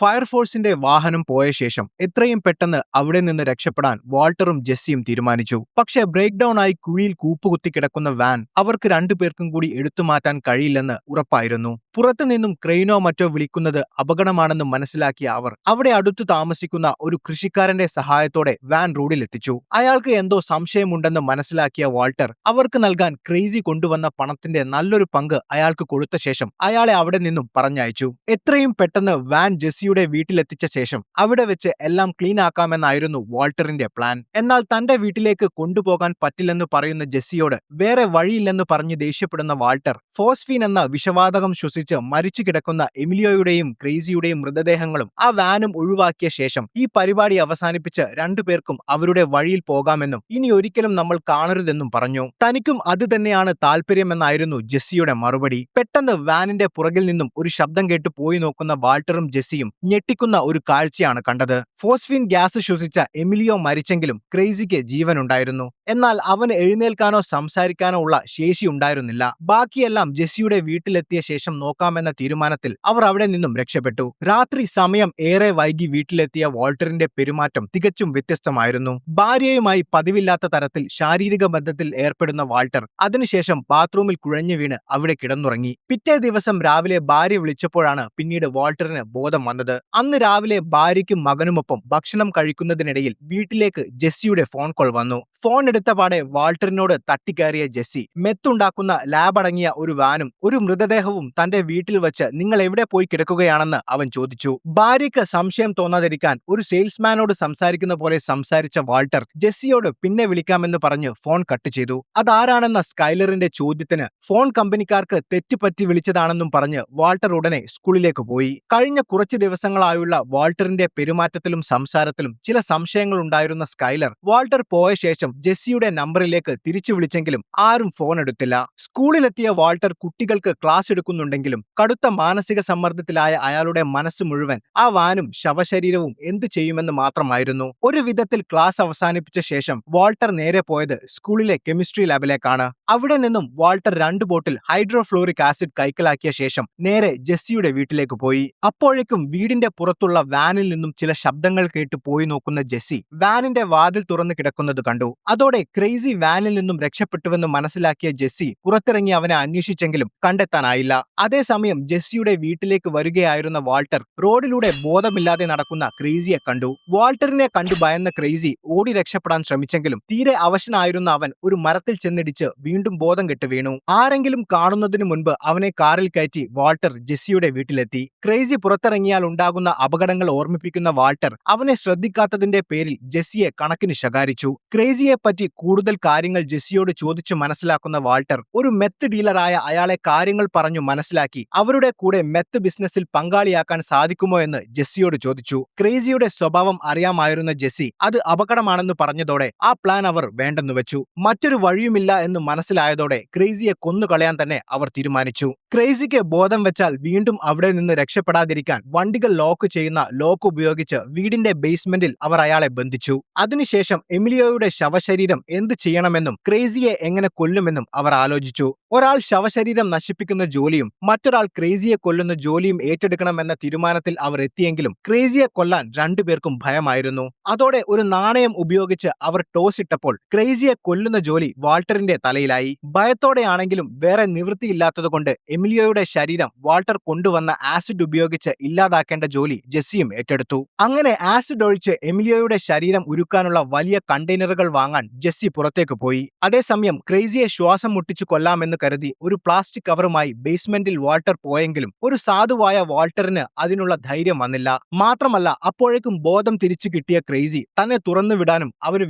ഫയർഫോഴ്സിന്റെ വാഹനം പോയ ശേഷം എത്രയും പെട്ടെന്ന് അവിടെ നിന്ന് രക്ഷപ്പെടാൻ വാൾട്ടറും ജെസ്സിയും തീരുമാനിച്ചു. പക്ഷേ ബ്രേക്ക് ഡൗൺ ആയി കുഴിയിൽ കൂപ്പുകുത്തി കിടക്കുന്ന വാൻ അവർക്ക് രണ്ടുപേർക്കും കൂടി എടുത്തുമാറ്റാൻ കഴിയില്ലെന്ന് ഉറപ്പായിരുന്നു. പുറത്തുനിന്നും ക്രെയിനോ മറ്റോ വിളിക്കുന്നത് അപകടമാണെന്ന് മനസ്സിലാക്കിയ അവർ അവിടെ അടുത്തു താമസിക്കുന്ന ഒരു കൃഷിക്കാരന്റെ സഹായത്തോടെ വാൻ റോഡിലെത്തിച്ചു. അയാൾക്ക് എന്തോ സംശയമുണ്ടെന്ന് മനസ്സിലാക്കിയ വാൾട്ടർ അവർക്ക് നൽകാൻ ക്രേസി കൊണ്ടുവന്ന പണത്തിന്റെ നല്ലൊരു പങ്ക് അയാൾക്ക് കൊടുത്ത ശേഷം അയാളെ അവിടെ നിന്നും പറഞ്ഞയച്ചു. എത്രയും പെട്ടെന്ന് വാൻ ജെസ്സിയുടെ വീട്ടിലെത്തിച്ച ശേഷം അവിടെ വെച്ച് എല്ലാം ക്ലീൻ ആക്കാമെന്നായിരുന്നു വാൾട്ടറിന്റെ പ്ലാൻ. എന്നാൽ തന്റെ വീട്ടിലേക്ക് കൊണ്ടുപോകാൻ പറ്റില്ലെന്ന് പറയുന്ന ജെസ്സിയോട് വേറെ വഴിയില്ലെന്ന് പറഞ്ഞ് ദേഷ്യപ്പെടുന്ന വാൾട്ടർ ഫോസ്ഫീൻ എന്ന വിഷവാതകം ശ്വസിച്ച് മരിച്ചു കിടക്കുന്ന എമിലിയോയുടെയും ക്രേസിയുടെയും മൃതദേഹങ്ങളും ആ വാനും ഒഴിവാക്കിയ ശേഷം ഈ പരിപാടി അവസാനിപ്പിച്ച് രണ്ടുപേർക്കും അവരുടെ വഴിയിൽ പോകാമെന്നും ഇനി ഒരിക്കലും നമ്മൾ കാണരുതെന്നും പറഞ്ഞു. തനിക്കും അത് തന്നെയാണ് താല്പര്യമെന്നായിരുന്നു ജെസ്സിയുടെ മറുപടി. പെട്ടെന്ന് വാനിന്റെ പുറകിൽ നിന്നും ഒരു ശബ്ദം കേട്ട് പോയി നോക്കുന്ന വാൾട്ടറും ജെസ്സിയും ഞെട്ടിക്കുന്ന ഒരു കാഴ്ചയാണ് കണ്ടത്. ഫോസ്ഫീൻ ഗ്യാസ് ശ്വസിച്ച എമിലിയോ മരിച്ചെങ്കിലും ക്രേസിക്ക് ജീവനുണ്ടായിരുന്നു. എന്നാൽ അവന് എഴുന്നേൽക്കാനോ സംസാരിക്കാനോ ഉള്ള ശേഷി ഉണ്ടായിരുന്നില്ല. ബാക്കിയെല്ലാം ജെസ്സിയുടെ വീട്ടിലെത്തിയ ശേഷം നോക്കാമെന്ന തീരുമാനത്തിൽ അവർ അവിടെ നിന്നും രക്ഷപ്പെട്ടു. രാത്രി സമയം ഏറെ വൈകി വീട്ടിലെത്തിയ വാൾട്ടറിന്റെ പെരുമാറ്റം തികച്ചും വ്യത്യസ്തമായിരുന്നു. ഭാര്യയുമായി പതിവില്ലാത്ത തരത്തിൽ ശാരീരിക ബന്ധത്തിൽ ഏർപ്പെടുന്ന വാൾട്ടർ അതിനുശേഷം ബാത്റൂമിൽ കുഴഞ്ഞു വീണ് അവിടെ കിടന്നുറങ്ങി. പിറ്റേ ദിവസം രാവിലെ ഭാര്യ വിളിച്ചപ്പോഴാണ് പിന്നീട് വാൾട്ടറിന് ബോധം വന്നത്. അന്ന് രാവിലെ ഭാര്യയ്ക്കും മകനുമൊപ്പം ഭക്ഷണം കഴിക്കുന്നതിനിടയിൽ വീട്ടിലേക്ക് ജെസ്സിയുടെ ഫോൺ കോൾ വന്നു. ഫോൺ എടുത്ത പാടെ വാൾട്ടറിനോട് തട്ടിക്കയറിയ ജെസ്സി മെത്തുണ്ടാക്കുന്ന ലാബ് അടങ്ങിയ ഒരു വാനും ഒരു മൃതദേഹവും തന്റെ വീട്ടിൽ വച്ച് നിങ്ങൾ എവിടെ പോയി കിടക്കുകയാണെന്ന് അവൻ ചോദിച്ചു. ഭാര്യയ്ക്ക് സംശയം തോന്നാതിരിക്കാൻ ഒരു സെയിൽസ്മാനോട് സംസാരിക്കുന്ന പോലെ സംസാരിച്ച വാൾട്ടർ ജെസ്സിയോട് പിന്നെ വിളിക്കാമെന്ന് പറഞ്ഞ് ഫോൺ കട്ട് ചെയ്തു. അതാരാണെന്ന സ്കൈലറിന്റെ ചോദ്യത്തിന് ഫോൺ കമ്പനിക്കാർക്ക് തെറ്റുപറ്റി വിളിച്ചതാണെന്നും പറഞ്ഞ് വാൾട്ടർ ഉടനെ സ്കൂളിലേക്ക് പോയി. കഴിഞ്ഞ കുറച്ച് ദിവസങ്ങളായുള്ള വാൾട്ടറിന്റെ പെരുമാറ്റത്തിലും സംസാരത്തിലും ചില സംശയങ്ങൾ ഉണ്ടായിരുന്ന സ്കൈലർ വാൾട്ടർ പോയ ശേഷം ജെസ്സിയുടെ നമ്പറിലേക്ക് തിരിച്ചു വിളിച്ചെങ്കിലും ആരും ഫോൺ എടുത്തില്ല. സ്കൂളിലെത്തിയ വാൾട്ടർ കുട്ടികൾക്ക് ക്ലാസ് എടുക്കുന്നുണ്ടെങ്കിലും കടുത്ത മാനസിക സമ്മർദ്ദത്തിലായ അയാളുടെ മനസ്സ് മുഴുവൻ ആ വാനും ശവശരീരവും എന്തു ചെയ്യുമെന്ന് മാത്രമായിരുന്നു. ഒരു വിധത്തിൽ ക്ലാസ് അവസാനിപ്പിച്ച ശേഷം വാൾട്ടർ നേരെ പോയത് സ്കൂളിലെ കെമിസ്ട്രി ലാബിലേക്കാണ്. അവിടെ നിന്നും വാൾട്ടർ 2 ബോട്ടിൽ ഹൈഡ്രോഫ്ലോറിക് ആസിഡ് കൈക്കലാക്കിയ ശേഷം നേരെ ജെസ്സിയുടെ വീട്ടിലേക്ക് പോയി. അപ്പോഴേക്കും വീടിന്റെ പുറത്തുള്ള വാനിൽ നിന്നും ചില ശബ്ദങ്ങൾ കേട്ട് പോയി നോക്കുന്ന ജെസ്സി വാനിന്റെ വാതിൽ തുറന്നു കിടക്കുന്നത് കണ്ടു. അതോടെ ക്രേസി വാനിൽ നിന്നും രക്ഷപ്പെട്ടുവെന്ന് മനസ്സിലാക്കിയ ജെസ്സി പുറത്തിറങ്ങി അവനെ അന്വേഷിച്ചെങ്കിലും കണ്ടെത്താനായില്ല. അതേസമയം ജെസ്സിയുടെ വീട്ടിലേക്ക് വരികയായിരുന്ന വാൾട്ടർ റോഡിലൂടെ ബോധമില്ലാതെ നടക്കുന്ന ക്രേസിയെ കണ്ടു. വാൾട്ടറിനെ കണ്ടു ഭയന്ന ക്രേസി ഓടി രക്ഷപ്പെടാൻ ശ്രമിച്ചെങ്കിലും തീരെ അവശനായിരുന്ന അവൻ ഒരു മരത്തിൽ ചെന്നിടിച്ച് വീണ്ടും ബോധം കെട്ട് വീണു. ആരെങ്കിലും കാണുന്നതിനു മുൻപ് അവനെ കാറിൽ കയറ്റി വാൾട്ടർ ജെസ്സിയുടെ വീട്ടിലെത്തി. ക്രേസി പുറത്തിറങ്ങിയാൽ ഉണ്ടാകുന്ന അപകടങ്ങൾ ഓർമ്മിപ്പിക്കുന്ന വാൾട്ടർ അവനെ ശ്രദ്ധിക്കാത്തതിന്റെ പേരിൽ ജെസ്സിയെ കണക്കിന് ശകാരിച്ചു. ക്രേസിയെ പറ്റി കൂടുതൽ കാര്യങ്ങൾ ജെസ്സിയോട് ചോദിച്ചു മനസ്സിലാക്കുന്ന വാൾട്ടർ ഒരു മെത്ത് ഡീലറായ അയാളെ കാര്യങ്ങൾ പറഞ്ഞു മനസ്സിലാക്കി അവരുടെ കൂടെ മെത്ത് ബിസിനസ്സിൽ പങ്കാളിയാക്കാൻ സാധിക്കുമോ എന്ന് ജെസ്സിയോട് ചോദിച്ചു. ക്രേസിയുടെ സ്വഭാവം അറിയാമായിരുന്ന ജെസ്സി അത് അപകടമാണെന്ന് പറഞ്ഞതോടെ ആ പ്ലാൻ അവർ വേണ്ടെന്ന് വെച്ചു. മറ്റൊരു വഴിയുമില്ല എന്ന് മനസ്സിലായതോടെ ക്രേസിയെ കൊന്നുകളയാൻ തന്നെ അവർ തീരുമാനിച്ചു. ക്രേസിക്ക് ബോധം വെച്ചാൽ വീണ്ടും അവിടെ നിന്ന് രക്ഷപ്പെടാതിരിക്കാൻ വണ്ടികൾ ലോക്ക് ചെയ്യുന്ന ലോക്ക് ഉപയോഗിച്ച് വീടിന്റെ ബേസ്മെന്റിൽ അവർ അയാളെ ബന്ധിച്ചു. അതിനുശേഷം എമിലിയോയുടെ ശവശരീരം എന്ത് ചെയ്യണമെന്നും ക്രേസിയെ എങ്ങനെ കൊല്ലുമെന്നും അവർ ആലോചിച്ചു. ഒരാൾ ശവശരീരം നശിപ്പിക്കുന്ന ജോലിയും മറ്റൊരാൾ ക്രേസിയെ കൊല്ലുന്ന ജോലിയും ഏറ്റെടുക്കണമെന്ന തീരുമാനത്തിൽ അവർ എത്തിയെങ്കിലും ക്രേസിയെ കൊല്ലാൻ രണ്ടുപേർക്കും ഭയമായിരുന്നു. അതോടെ ഒരു നാണയം ഉപയോഗിച്ച് അവർ ടോസ് ഇട്ടപ്പോൾ ക്രേസിയെ കൊല്ലുന്ന ജോലി വാൾട്ടറിന്റെ തലയിലായി. ഭയത്തോടെയാണെങ്കിലും വേറെ നിവൃത്തിയില്ലാത്തതുകൊണ്ട് എമിലിയോയുടെ ശരീരം വാൾട്ടർ കൊണ്ടുവന്ന ആസിഡ് ഉപയോഗിച്ച് ഇല്ലാതാക്കേണ്ട ജോലി ജെസ്സിയും ഏറ്റെടുത്തു. അങ്ങനെ ആസിഡ് ഒഴിച്ച് എമിലിയോയുടെ ശരീരം ഉരുക്കാനുള്ള വലിയ കണ്ടെയ്നറുകൾ വാങ്ങാൻ ജെസ്സി പുറത്തേക്ക് പോയി. അതേസമയം ക്രേസിയെ ശ്വാസം മുട്ടിച്ചു കൊല്ലാമെന്ന് കരുതി ഒരു പ്ലാസ്റ്റിക് കവറുമായി ബേസ്മെന്റിൽ വാൾട്ടർ പോയെങ്കിലും ഒരു സാധുവായ വാൾട്ടറിന് അതിനുള്ള ധൈര്യം വന്നില്ല. മാത്രമല്ല അപ്പോഴേക്കും ബോധം തിരിച്ചു കിട്ടിയ ക്രേസി തന്നെ തുറന്നുവിടാനും അവന്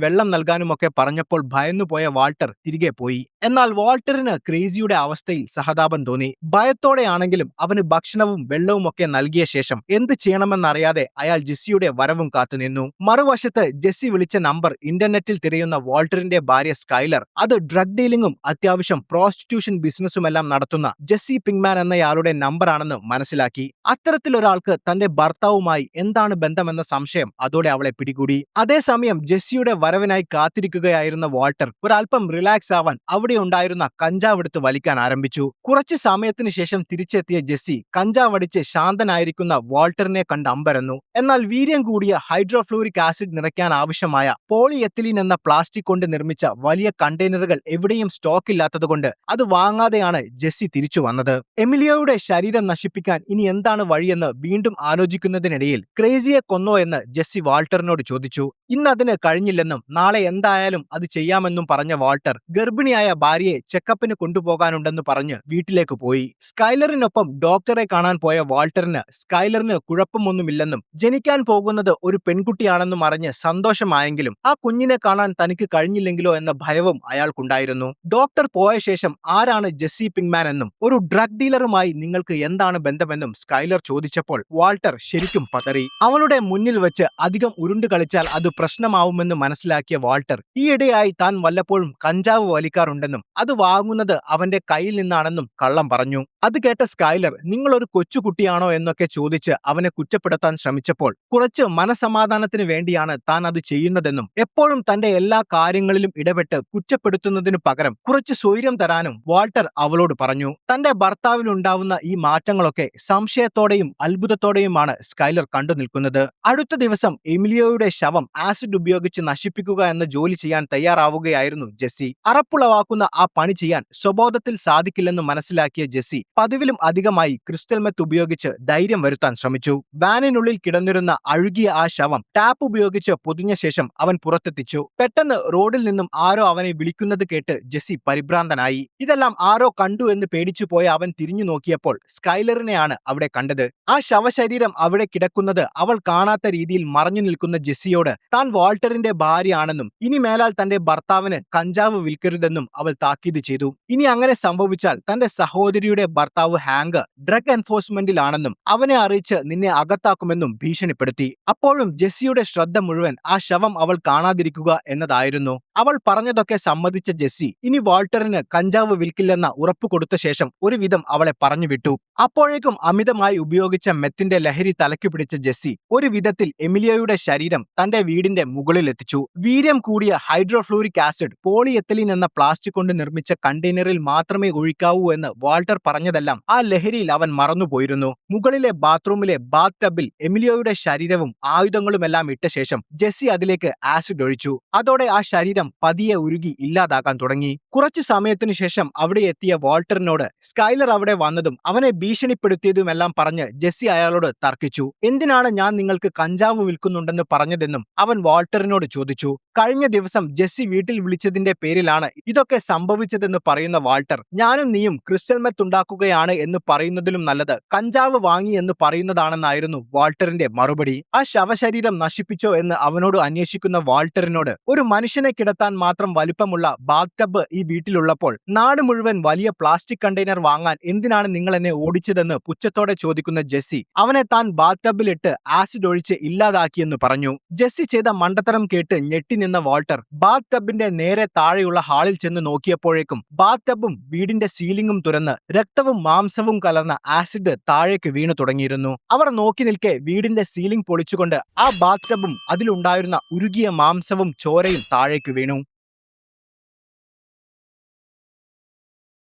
വെള്ളം നൽകാനുമൊക്കെ പറഞ്ഞപ്പോൾ ഭയന്നുപോയ വാൾട്ടർ തിരികെ പോയി. എന്നാൽ വാൾട്ടറിന് ക്രേസിയുടെ അവസ്ഥയിൽ സഹതാപം തോന്നി. ഭയത്തോടെയാണെങ്കിലും അവന് ഭക്ഷണവും വെള്ളവും ഒക്കെ നൽകിയ ശേഷം എന്ത് ചെയ്യണമെന്നറിയാതെ അയാൾ ജെസ്സിയുടെ വരവും കാത്തുനിന്നു. മറുവശത്ത് ജെസ്സി വിളിച്ച നമ്പർ ഇന്റർനെറ്റിൽ തിരയുന്ന വാൾട്ടറിന്റെ ഭാര്യ സ്കൈലർ അത് ഡ്രഗ് ഡീലിംഗും അത്യാവശ്യം പ്രോസ്റ്റിറ്റ്യൂഷൻ ബിസിനസ്സുമെല്ലാം നടത്തുന്ന ജെസ്സി പിങ്മാൻ എന്നയാളുടെ നമ്പറാണെന്ന് മനസ്സിലാക്കി. അത്തരത്തിലൊരാൾക്ക് തന്റെ ഭർത്താവുമായി എന്താണ് ബന്ധമെന്ന സംശയം അതോടെ അവളെ പിടികൂടി. അതേസമയം ജെസ്സിയുടെ വരവിനായി കാത്തിരിക്കുകയായിരുന്ന വാൾട്ടർ ഒരൽപ്പം റിലാക്സ് ആവാൻ അവിടെ ഉണ്ടായിരുന്ന കഞ്ചാവ് എടുത്ത് വലിക്കാൻ ആരംഭിച്ചു. കുറച്ചു സമയത്തിന് ശേഷം തിരിച്ചെത്തിയ ജെസ്സി കഞ്ചാവ് അടിച്ച് ശാന്തനായിരിക്കുന്ന വാൾട്ടർ വാൾട്ടറിനെ കണ്ട് അമ്പരന്നു. എന്നാൽ വീര്യം കൂടിയ ഹൈഡ്രോഫ്ലൂറിക് ആസിഡ് നിറയ്ക്കാൻ ആവശ്യമായ പോളിയെത്തിലീൻ എന്ന പ്ലാസ്റ്റിക് കൊണ്ട് നിർമ്മിച്ച വലിയ കണ്ടെയ്നറുകൾ എവിടെയും സ്റ്റോക്കില്ലാത്തതുകൊണ്ട് അത് വാങ്ങാതെയാണ് ജെസ്സി തിരിച്ചു വന്നത്. എമിലിയോയുടെ ശരീരം നശിപ്പിക്കാൻ ഇനി എന്താണ് വഴിയെന്ന് വീണ്ടും ആലോചിക്കുന്നതിനിടയിൽ ക്രേസിയെ കൊന്നോ എന്ന് ജെസ്സി വാൾട്ടറിനോട് ചോദിച്ചു. ഇന്ന് അതിന് കഴിഞ്ഞില്ലെന്നും നാളെ എന്തായാലും അത് ചെയ്യാമെന്നും പറഞ്ഞ വാൾട്ടർ ഗർഭിണിയായ ഭാര്യയെ ചെക്കപ്പിന് കൊണ്ടുപോകാനുണ്ടെന്ന് പറഞ്ഞ് വീട്ടിലേക്ക് പോയി. സ്കൈലറിനൊപ്പം ഡോക്ടറെ കാണാൻ പോയ വാൾട്ടറിന് സ്കൈലറിന് കുഴപ്പമൊന്നുമില്ലെന്നും ജനിക്കാൻ പോകുന്നത് ഒരു പെൺകുട്ടിയാണെന്നും അറിഞ്ഞ് സന്തോഷമായെങ്കിലും ആ കുഞ്ഞിനെ കാണാൻ തനിക്ക് കഴിഞ്ഞില്ലെങ്കിലോ എന്ന ഭയവും അയാൾക്കുണ്ടായിരുന്നു. ഡോക്ടർ പോയ ശേഷം ആരാണ് ജെസ്സി പിങ്ക്മാൻ എന്നും ഒരു ഡ്രഗ് ഡീലറുമായി നിങ്ങൾക്ക് എന്താണ് ബന്ധമെന്നും സ്കൈലർ ചോദിച്ചപ്പോൾ വാൾട്ടർ ശരിക്കും പതറി. അവളുടെ മുന്നിൽ വെച്ച് അധികം ഉരുണ്ടു കളിച്ചാൽ അത് പ്രശ്നമാവുമെന്ന് മനസ്സിലാക്കിയ വാൾട്ടർ ഈയിടെയായി താൻ വല്ലപ്പോഴും കഞ്ചാവ് വലിക്കാറുണ്ടെന്നും അത് വാങ്ങുന്നത് അവന്റെ കയ്യിൽ നിന്നാണെന്നും കള്ളം പറഞ്ഞു. അത് കേട്ട സ്കൈലർ നിങ്ങളൊരു കൊച്ചുകുട്ടിയാണോ എന്നൊക്കെ ചോദിച്ച് അവനെ കുറ്റപ്പെടുത്താൻ ശ്രമിച്ചപ്പോൾ കുറച്ച് മനസമാധാനത്തിന് വേണ്ടിയാണ് താൻ അത് ചെയ്യുന്നതെന്നും എപ്പോഴും തന്റെ എല്ലാ കാര്യങ്ങളിലും ഇടപെട്ട് കുറ്റപ്പെടുത്തുന്നതിനു പകരം കുറച്ച് സ്വൈര്യം തരാനും വാൾട്ടർ അവളോട് പറഞ്ഞു. തന്റെ ഭർത്താവിലുണ്ടാവുന്ന ഈ മാറ്റങ്ങളൊക്കെ സംശയത്തോടെയും അത്ഭുതത്തോടെയുമാണ് സ്കൈലർ കണ്ടു നിൽക്കുന്നത്. അടുത്ത ദിവസം എമിലിയോയുടെ ശവം ആസിഡ് ഉപയോഗിച്ച് നശിപ്പിക്കുക എന്ന ജോലി ചെയ്യാൻ തയ്യാറാവുകയായിരുന്നു ജെസ്സി. അറപ്പുളവാക്കുന്ന ആ പണി ചെയ്യാൻ സ്വബോധത്തിൽ സാധിക്കില്ലെന്ന് മനസ്സിലാക്കിയ ജെസ്സി പതിവിലും അധികമായി ക്രിസ്റ്റൽ മെത്ത് ഉപയോഗിച്ച് ധൈര്യം വരുത്താൻ ശ്രമിച്ചു. വാനിനുള്ളിൽ കിടന്നിരുന്ന അഴുകിയ ആ ശവം ടാപ്പ് ഉപയോഗിച്ച് പൊതിഞ്ഞ ശേഷം അവൻ പുറത്തെത്തിച്ചു. പെട്ടെന്ന് റോഡിൽ നിന്നും ആരോ അവനെ വിളിക്കുന്നത് കേട്ട് ജെസ്സി പരിഭ്രാന്തനായി. ഇതെല്ലാം ആരോ കണ്ടു എന്ന് പേടിച്ചു പോയ അവൻ തിരിഞ്ഞു നോക്കിയപ്പോൾ സ്കൈലറിനെയാണ് അവിടെ കണ്ടത്. ആ ശവശരീരം അവിടെ കിടക്കുന്നത് അവൾ കാണാത്ത രീതിയിൽ മറഞ്ഞു നിൽക്കുന്ന ജെസ്സിയോട് താൻ വാൾട്ടറിന്റെ ഭാര്യയാണെന്നും ഇനി മേലാൽ തന്റെ ഭർത്താവിന് കഞ്ചാവ് വിൽക്കരുതെന്നും അവൾ താക്കീത് ചെയ്തു. ഇനി അങ്ങനെ സംഭവിച്ചാൽ തന്റെ സഹോദരിയുടെ ഭർത്താവ് ഹാങ്ക് ഡ്രഗ് എൻഫോഴ്സ്മെന്റിലാണെന്നും അവനെ അറിയിച്ച് നിന്നെ അകത്താക്കുമെന്നും ഭീഷണിപ്പെടുത്തി. അപ്പോഴും ജെസ്സിയുടെ ശ്രദ്ധ മുഴുവൻ ആ ശവം അവൾ കാണാതിരിക്കുക എന്നതായിരുന്നു. അവൾ പറഞ്ഞതൊക്കെ സമ്മതിച്ച ജെസ്സി ഇനി വാൾട്ടറിന് കഞ്ചാവ് വിൽക്കില്ലെന്ന ഉറപ്പ് കൊടുത്ത ശേഷം ഒരുവിധം അവളെ പറഞ്ഞുവിട്ടു. അപ്പോഴേക്കും അമിതമായി ഉപയോഗിച്ച മെത്തിന്റെ ലഹരി തലയ്ക്കു പിടിച്ച ജെസ്സി ഒരു വിധത്തിൽ എമിലിയോയുടെ ശരീരം തന്റെ വീടിന്റെ മുകളിലെത്തിച്ചു. വീര്യം കൂടിയ ഹൈഡ്രോഫ്ലൂറിക് ആസിഡ് പോളിയെത്തലീൻ എന്ന പ്ലാസ്റ്റിക് കൊണ്ട് നിർമ്മിച്ച കണ്ടെയ്നറിൽ മാത്രമേ ഒഴിക്കാവൂ എന്ന് വാൾട്ടർ പറഞ്ഞതെല്ലാം ആ ലഹരിയിൽ അവൻ മറന്നുപോയിരുന്നു. മുകളിലെ ബാത്റൂമിലെ ബാത്ത് ടബിൽ എമിലിയോയുടെ ശരീരവും ആയുധങ്ങളുമെല്ലാം ഇട്ട ശേഷം ജെസ്സി അതിലേക്ക് ആസിഡ് ഒഴിച്ചു. അതോടെ ആ ശരീരം പതിയെ ഉരുകി ഇല്ലാതാകാൻ തുടങ്ങി. കുറച്ചു സമയത്തിനു ശേഷം അവിടെ എത്തിയ വാൾട്ടറിനോട് സ്കൈലർ അവിടെ വന്നതും അവനെ ഭീഷണിപ്പെടുത്തിയതുമെല്ലാം പറഞ്ഞ് ജെസ്സി അയാളോട് തർക്കിച്ചു. എന്തിനാണ് ഞാൻ നിങ്ങൾക്ക് കഞ്ചാവ് വിൽക്കുന്നുണ്ടെന്ന് പറഞ്ഞതെന്നും അവൻ വാൾട്ടറിനോട് ചോദിച്ചു. കഴിഞ്ഞ ദിവസം ജെസ്സി വീട്ടിൽ വിളിച്ചതിന്റെ പേരിലാണ് ഇതൊക്കെ സംഭവിച്ചതെന്ന് പറയുന്ന വാൾട്ടർ ഞാനും നീയും ക്രിസ്റ്റൽ മെത്ത് ഉണ്ടാക്കുകയാണ് എന്ന് പറയുന്നതിലും നല്ലത് കഞ്ചാവ് വാങ്ങി എന്ന് പറയുന്നതാണെന്നായിരുന്നു വാൾട്ടറിന്റെ മറുപടി. ആ ശവശരീരം നശിപ്പിച്ചോ എന്ന് അവനോട് അന്വേഷിക്കുന്ന വാൾട്ടറിനോട് ഒരു മനുഷ്യനെ കിടത്താൻ മാത്രം വലിപ്പമുള്ള ബാത്ത് ടബ് ഈ വീട്ടിലുള്ളപ്പോൾ നാട് മുഴുവൻ വലിയ പ്ലാസ്റ്റിക് കണ്ടെയ്നർ വാങ്ങാൻ എന്തിനാണ് നിങ്ങൾ എന്നെ ഓടിച്ചതെന്ന് പുച്ഛത്തോടെ ചോദിക്കുന്ന ജെസ്സി അവനെ താൻ ബാത്ത് ടബിലിട്ട് ആസിഡ് ഒഴിച്ച് ഇല്ലാതാക്കിയെന്ന് പറഞ്ഞു. ജെസ്സി ചെയ്ത മണ്ടത്തരം കേട്ട് ഞെട്ടി നിന്ന വാൾട്ടർ ബാത്ത് ടബിന്റെ നേരെ താഴെയുള്ള ഹാളിൽ ചെന്ന് നോക്കിയപ്പോഴേക്കും ബാത്ത് ടബും വീടിന്റെ സീലിംഗും തുറന്ന് രക്തവും മാംസവും കലർന്ന ആസിഡ് താഴേക്ക് വീണു തുടങ്ങിയിരുന്നു. അവർ നോക്കി നിൽക്കെ വീടിന്റെ സീലിംഗ് പൊളിച്ചുകൊണ്ട് ആ ബാത്ത് ടബും അതിലുണ്ടായിരുന്ന ഉരുകിയ മാംസവും ചോരയും താഴേക്ക് വീണു.